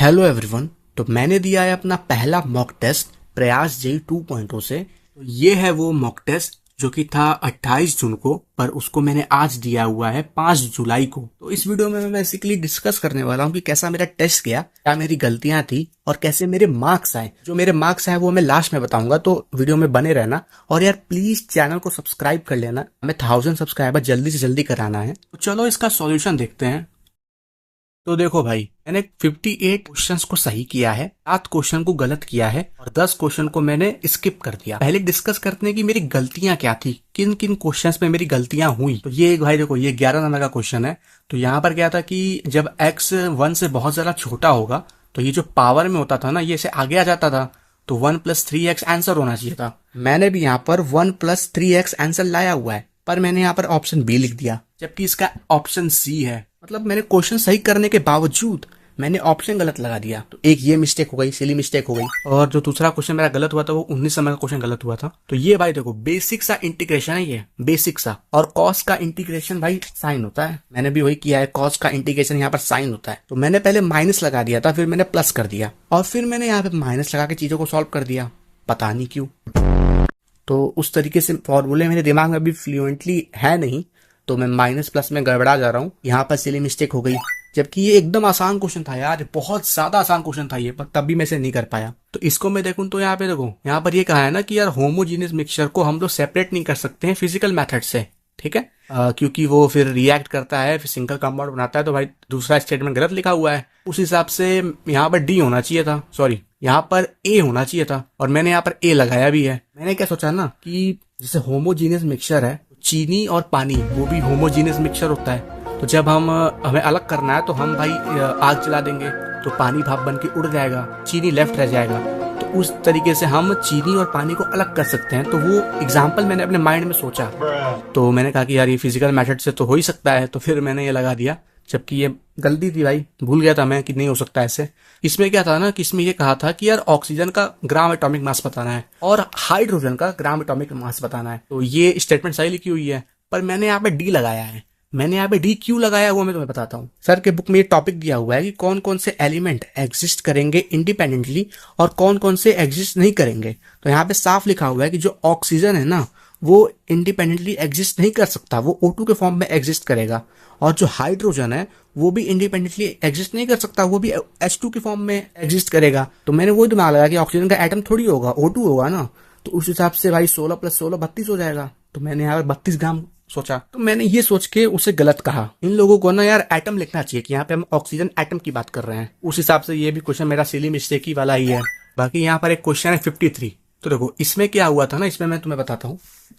Hello everyone. तो मैंने दिया है अपना पहला मॉक टेस्ट प्रयास जेई 2.0 से। तो ये है वो मॉक टेस्ट जो कि था 28 जून को, पर उसको मैंने आज दिया हुआ है 5 जुलाई को। तो इस वीडियो में मैं बेसिकली डिस्कस करने वाला हूँ कि कैसा मेरा टेस्ट गया, क्या मेरी गलतियां थी और कैसे मेरे मार्क्स आए। जो मेरे मार्क्स आए वो मैं लास्ट में बताऊंगा, तो वीडियो में बने रहना। और यार प्लीज चैनल को सब्सक्राइब कर लेना, हमें 1000 सब्सक्राइबर जल्दी से जल्दी कराना है। तो चलो इसका सॉल्यूशन देखते हैं। तो देखो भाई, मैंने 58 क्वेश्चंस को सही किया है, 7 क्वेश्चन को गलत किया है और 10 क्वेश्चन को मैंने स्किप कर दिया। पहले डिस्कस करते हैं कि मेरी गलतियां क्या थी, किन किन क्वेश्चंस में मेरी गलतियां हुई। तो ये भाई देखो, ये 11 नंबर का क्वेश्चन है। तो यहाँ पर क्या था कि जब x 1 से बहुत ज्यादा छोटा होगा तो ये जो पावर में होता था ना, ये से आगे आ जाता था। तो 1 + 3x आंसर होना चाहिए था। मैंने भी यहाँ पर 1 + 3x आंसर लाया हुआ है, पर मैंने यहाँ पर ऑप्शन बी लिख दिया, जबकि इसका ऑप्शन सी है। मतलब मैंने क्वेश्चन सही करने के बावजूद मैंने ऑप्शन गलत लगा दिया। तो एक ये मिस्टेक हो गई, सिली मिस्टेक हो गई। और जो दूसरा क्वेश्चन मेरा गलत हुआ था वो 19 नंबर का क्वेश्चन गलत हुआ था। तो ये भाई देखो, बेसिक सा इंटीग्रेशन है, ये बेसिक सा। और कॉस का इंटीग्रेशन भाई साइन होता है, मैंने भी वही किया है। कॉस का इंटीग्रेशन यहाँ पर साइन होता है। तो मैंने पहले माइनस लगा दिया था, फिर मैंने प्लस कर दिया और फिर मैंने यहाँ पे माइनस लगा के चीजों को सॉल्व कर दिया, पता नहीं क्यों। तो उस तरीके से फॉर्मूले मेरे दिमाग में अभी फ्लुएंटली है नहीं, तो मैं माइनस प्लस में गड़बड़ा जा रहा हूँ। यहाँ पर सिली मिस्टेक हो गई, जबकि ये एकदम आसान क्वेश्चन था यार, बहुत ज्यादा आसान क्वेश्चन था ये, पर तब भी मैं इसे नहीं कर पाया। तो इसको मैं देखूं तो यहाँ पे देखो, यहाँ पर ये कहा है ना कि यार होमोजीनियस मिक्सचर को हम लोग सेपरेट नहीं कर सकते हैं फिजिकल मेथड से, ठीक है। क्योंकि वो फिर रिएक्ट करता है, फिर सिंगल कंपाउंड बनाता है। तो भाई दूसरा स्टेटमेंट गलत लिखा हुआ है। उस हिसाब से यहाँ पर डी होना चाहिए था, सॉरी यहाँ पर ए होना चाहिए था, और मैंने यहाँ पर ए लगाया भी है। मैंने क्या सोचा ना कि जैसे होमोजीनियस मिक्सचर है, चीनी और पानी वो भी होमोजीनियस मिक्सचर होता है। तो जब हमें अलग करना है तो हम भाई आग जला देंगे, तो पानी भाप बन के उड़ जाएगा, चीनी लेफ्ट रह जाएगा। तो उस तरीके से हम चीनी और पानी को अलग कर सकते हैं। तो वो एग्जाम्पल मैंने अपने माइंड में सोचा, तो मैंने कहा कि यार ये फिजिकल मेथड से तो हो ही सकता है, तो फिर मैंने ये लगा दिया। जबकि ये गलती थी भाई, भूल गया था मैं कि नहीं हो सकता ऐसे। इसमें क्या था ना कि इसमें ये कहा था कि यार ऑक्सीजन का ग्राम एटॉमिक मास बताना है और हाइड्रोजन का ग्राम एटॉमिक मास बताना है। तो ये स्टेटमेंट सही लिखी हुई है, पर मैंने यहाँ पे डी लगाया है। मैंने यहाँ पे डी क्यों लगाया वो मैं तुम्हें बताता हूँ। सर के बुक में ये टॉपिक दिया हुआ है कि कौन कौन से एलिमेंट एग्जिस्ट करेंगे इंडिपेंडेंटली और कौन कौन से एग्जिस्ट नहीं करेंगे। तो यहाँ पे साफ लिखा हुआ है कि जो ऑक्सीजन है ना, वो इंडिपेंडेंटली एग्जिस्ट नहीं कर सकता, वो O2 के फॉर्म में एग्जिस्ट करेगा। और जो हाइड्रोजन है वो भी इंडिपेंडेंटली एग्जिस्ट नहीं कर सकता, वो भी H2 के फॉर्म में एग्जिस्ट करेगा। तो मैंने वो दिमाग लगा कि ऑक्सीजन का एटम थोड़ी होगा, O2 होगा ना। तो उस हिसाब से भाई 16 + 16 32 हो जाएगा। तो मैंने यहाँ पर 32 ग्राम सोचा। तो मैंने ये सोच के उसे गलत कहा। इन लोगों को ना यार एटम लिखना चाहिए कि यहाँ पे हम ऑक्सीजन एटम की बात कर रहे हैं। उस हिसाब से ये भी क्वेश्चन मेरा सिली मिस्टेक ही वाला ही है। बाकी यहाँ पर एक क्वेश्चन है 53। तो देखो इसमें क्या हुआ था ना, इसमें मैं तुम्हें बताता हूँ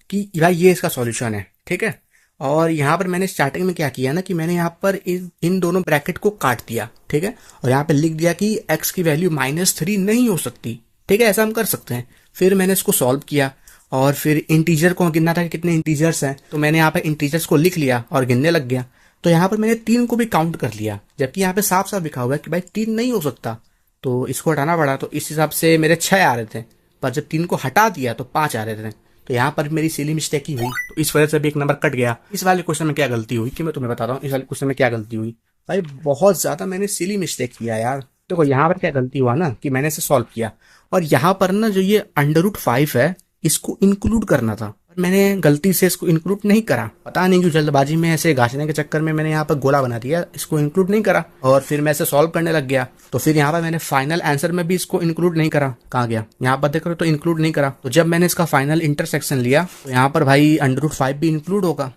कि भाई ये इसका सॉल्यूशन है, ठीक है। और यहाँ पर मैंने स्टार्टिंग में क्या किया ना कि मैंने यहाँ पर इन दोनों ब्रैकेट को काट दिया, ठीक है। और यहाँ पे लिख दिया कि x की वैल्यू -3 नहीं हो सकती, ठीक है, ऐसा हम कर सकते हैं। फिर मैंने इसको सॉल्व किया और फिर इंटीजर को गिनना था कि कितने इंटीजर्स हैं। तो मैंने यहाँ पे इंटीजर्स को लिख लिया और गिनने लग गया। तो यहाँ पर मैंने 3 को भी काउंट कर लिया, जबकि यहाँ पे साफ साफ लिखा हुआ है कि भाई 3 नहीं हो सकता। तो इसको हटाना पड़ा। तो इस हिसाब से मेरे 6 आ रहे थे, पर जब 3 को हटा दिया तो 5 आ रहे थे। तो यहाँ पर मेरी सिली मिस्टेक ही हुई, तो इस वजह से भी एक नंबर कट गया। इस वाले क्वेश्चन में क्या गलती हुई कि मैं तुम्हें बताता हूँ। इस वाले क्वेश्चन में क्या गलती हुई भाई, बहुत ज्यादा मैंने सिली मिस्टेक किया यार। देखो यहाँ पर क्या गलती हुआ ना कि मैंने इसे सॉल्व किया और यहाँ पर ना जो ये √5 है इसको इंक्लूड करना था, मैंने गलती से इसको इंक्लूड नहीं करा। पता नहीं क्यों जल्दबाजी में ऐसे घासने के चक्कर में मैंने यहाँ पर गोला बना दिया, इसको इंक्लूड नहीं करा और फिर मैं इसे सॉल्व करने लग गया। तो फिर यहाँ पर मैंने फाइनल आंसर में भी इसको इंक्लूड नहीं करा। कहाँ गया, यहाँ पर देख रहे हो, तो इंक्लूड नहीं करा। तो जब मैंने इसका फाइनल इंटरसेक्शन लिया तो यहाँ पर भाई √5 भी इंक्लूड होगा,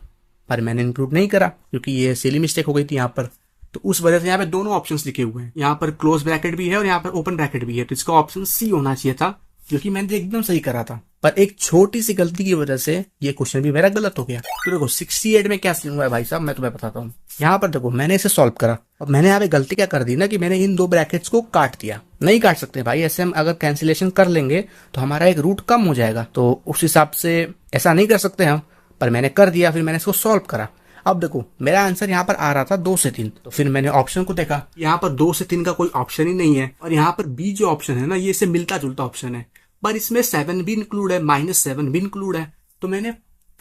पर मैंने इंक्लूड नहीं करा क्योंकि ये सिली मिस्टेक हो गई थी यहाँ पर। तो उस वजह से यहाँ पे दोनों ऑप्शंस लिखे हुए हैं, यहाँ पर क्लोज ब्रैकेट भी है और यहाँ पर ओपन ब्रैकेट भी है। तो इसका ऑप्शन सी होना चाहिए था, क्योंकि मैंने एकदम सही करा था। पर एक छोटी सी गलती की वजह से ये क्वेश्चन भी मेरा गलत हो गया। तो देखो 68 में क्या सीन हुआ है भाई साहब, मैं तुम्हें बताता हूँ। यहाँ पर देखो मैंने इसे सॉल्व करा और मैंने यहाँ पे गलती क्या कर दी ना कि मैंने इन 2 ब्रैकेट्स को काट दिया। नहीं काट सकते भाई, ऐसे हम अगर कैंसिलेशन कर लेंगे तो हमारा एक रूट कम हो जाएगा। तो उस हिसाब से ऐसा नहीं कर सकते हम, पर मैंने कर दिया। फिर मैंने इसको सॉल्व करा। अब देखो मेरा आंसर यहाँ पर आ रहा था 2 से 3। तो फिर मैंने ऑप्शन को देखा, यहाँ पर 2 से 3 का कोई ऑप्शन ही नहीं है। और यहाँ पर बी जो ऑप्शन है ना, ये इससे मिलता जुलता ऑप्शन है, पर इसमें 7 भी इंक्लूड है, -7 भी इंक्लूड है। तो मैंने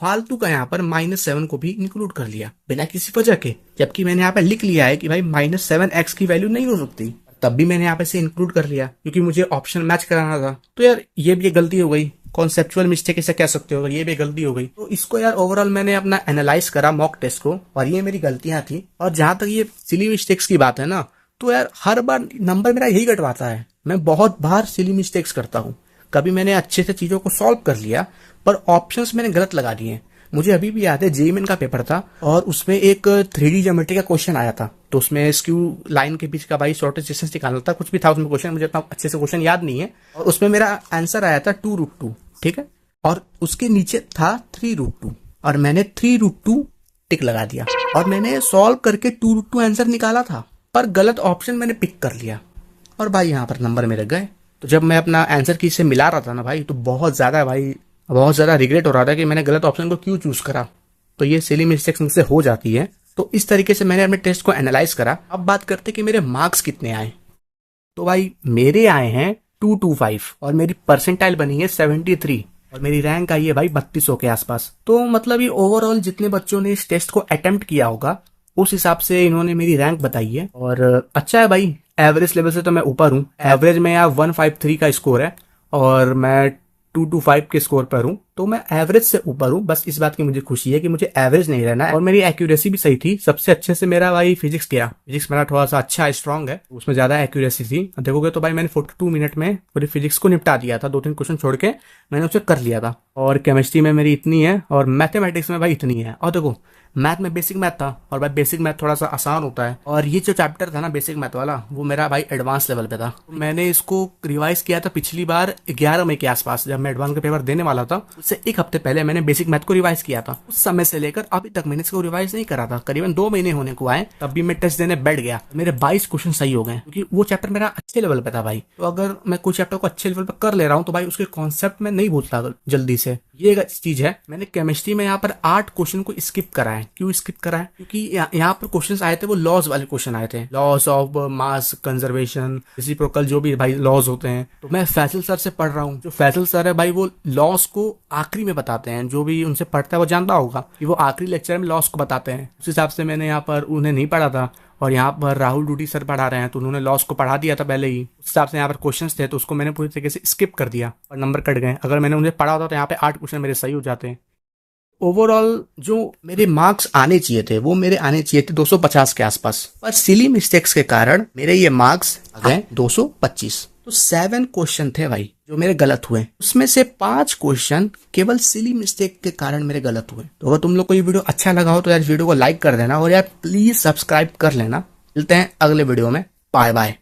फालतू का यहाँ पर -7 को भी इंक्लूड कर लिया बिना किसी वजह के, जबकि मैंने यहाँ पर लिख लिया है कि भाई -7x की वैल्यू नहीं हो सकती। तब भी मैंने यहाँ पे से इंक्लूड कर लिया क्योंकि मुझे ऑप्शन मैच कराना था। तो यार ये भी गलती हो गई, कॉन्सेप्चुअल मिस्टेक इसे कह सकते हो, ये भी गलती हो गई। तो इसको यार ओवरऑल मैंने अपना एनालाइज करा मॉक टेस्ट को, और ये मेरी गलतियां थी। और जहां तक ये सिली मिस्टेक्स की बात है ना, तो यार हर बार नंबर मेरा यही कटवाता है। मैं बहुत बार सिली मिस्टेक्स करता हूँ। कभी मैंने अच्छे से चीजों को सॉल्व कर लिया पर ऑप्शंस मैंने गलत लगा दिए। मुझे अभी भी याद है जेईई का पेपर था और उसमें एक 3D ज्योमेट्री का क्वेश्चन आया था। तो उसमें स्क्यू लाइन के बीच का भाई शॉर्टेज डिस्टेंस निकालना था, कुछ भी था उसमें क्वेश्चन, मुझे इतना अच्छे से क्वेश्चन याद नहीं है। और उसमें मेरा आंसर आया था 2√2, ठीक है, और उसके नीचे था 3√2 और मैंने 3√2 टिक लगा दिया और मैंने सॉल्व करके 2√2 आंसर निकाला था, पर गलत ऑप्शन मैंने पिक कर लिया और भाई यहाँ पर नंबर मेरे गए। तो जब मैं अपना आंसर की से मिला रहा था ना भाई, तो बहुत ज्यादा रिग्रेट हो रहा था कि मैंने गलत ऑप्शन को क्यों चूज करा। तो ये सिली मिस्टेक्स मुझसे हो जाती है। तो इस तरीके से मैंने अपने टेस्ट को एनालाइज करा। अब बात करते कि मेरे मार्क्स कितने आए। तो भाई मेरे आए हैं 225 और मेरी परसेंटाइल बनी है 73 और मेरी रैंक आई है भाई 3200 के आसपास। तो मतलब ये ओवरऑल जितने बच्चों ने इस टेस्ट को अटेम्प्ट किया होगा उस हिसाब से इन्होंने मेरी रैंक बताई है। और अच्छा है भाई, एवरेज लेवल से तो मैं ऊपर हूँ। एवरेज में यहाँ 153 का स्कोर है और मैं 225 के स्कोर पर हूँ, तो मैं एवरेज से ऊपर हूँ। बस इस बात की मुझे खुशी है कि मुझे एवरेज नहीं रहना है। और मेरी एक्यूरेसी भी सही थी, सबसे अच्छे से मेरा भाई फिजिक्स गया। फिजिक्स मेरा थोड़ा सा अच्छा स्ट्रांग है, उसमें ज्यादा एक्यूरेसी थी। देखोगे तो भाई मैंने 42 मिनट में पूरी फिजिक्स को निपटा दिया था, 2-3 क्वेश्चन छोड़ के मैंने उसे कर लिया था। और केमिस्ट्री में मेरी इतनी है और मैथमेटिक्स में भाई इतनी है। और देखो मैथ में बेसिक मैथ था और भाई बेसिक मैथ थोड़ा सा आसान होता है, और ये जो चैप्टर था ना बेसिक मैथ वाला, वो मेरा भाई एडवांस लेवल पे था। मैंने इसको रिवाइज किया था पिछली बार 11 मई के आसपास, जब मैं एडवांस का पेपर देने वाला था उससे एक हफ्ते पहले मैंने बेसिक मैथ को रिवाइज किया था। उस समय से लेकर अभी तक मैंने इसको रिवाइज नहीं करा था, करीबन 2 महीने होने को आए। तब भी मैं टेस्ट देने बैठ गया, मेरे 22 क्वेश्चन सही हो गए क्योंकि वो चैप्टर मेरा अच्छे लेवल पे था भाई। तो अगर मैं कोई चैप्टर को अच्छे लेवल पर कर ले रहा हूँ तो भाई उसके कॉन्सेप्ट में नहीं भूलता जल्दी से, ये चीज है। मैंने केमिस्ट्री में यहाँ पर 8 क्वेश्चन को स्किप करा है। क्यों स्किप करा है? क्योंकि यहाँ पर क्वेश्चंस आए थे वो लॉज वाले क्वेश्चन आए थे, laws of mass conservation, reciprocal, जो भी भाई लॉज होते हैं। तो मैं फैसल सर से पढ़ रहा हूँ। जो फैसल सर है भाई वो लॉस को आखिरी में बताते हैं, जो भी उनसे पढ़ता है वो जानता होगा कि वो आखिरी लेक्चर में लॉस को बताते हैं। उस हिसाब से मैंने यहाँ पर उन्हें नहीं पढ़ा था और यहाँ पर राहुल डूडी सर पढ़ा रहे हैं तो उन्होंने लॉस को पढ़ा दिया था पहले ही। उस हिसाब से यहाँ पर क्वेश्चंस थे तो उसको मैंने पूरी तरीके से स्किप कर दिया और नंबर कट गए। अगर मैंने उन्हें पढ़ा होता तो यहाँ पे 8 क्वेश्चन मेरे सही हो जाते हैं। ओवरऑल जो मेरे मार्क्स आने चाहिए थे वो मेरे आने चाहिए थे 250 के आसपास, पर सिली मिस्टेक्स के कारण मेरे ये मार्क्स आ गए 225। तो 7 क्वेश्चन थे भाई जो मेरे गलत हुए, उसमें से 5 क्वेश्चन केवल सिली मिस्टेक के कारण मेरे गलत हुए। तो अगर तुम लोग को ये वीडियो अच्छा लगा हो तो यार वीडियो को लाइक कर देना और यार प्लीज सब्सक्राइब कर लेना। मिलते हैं अगले वीडियो में, बाय बाय।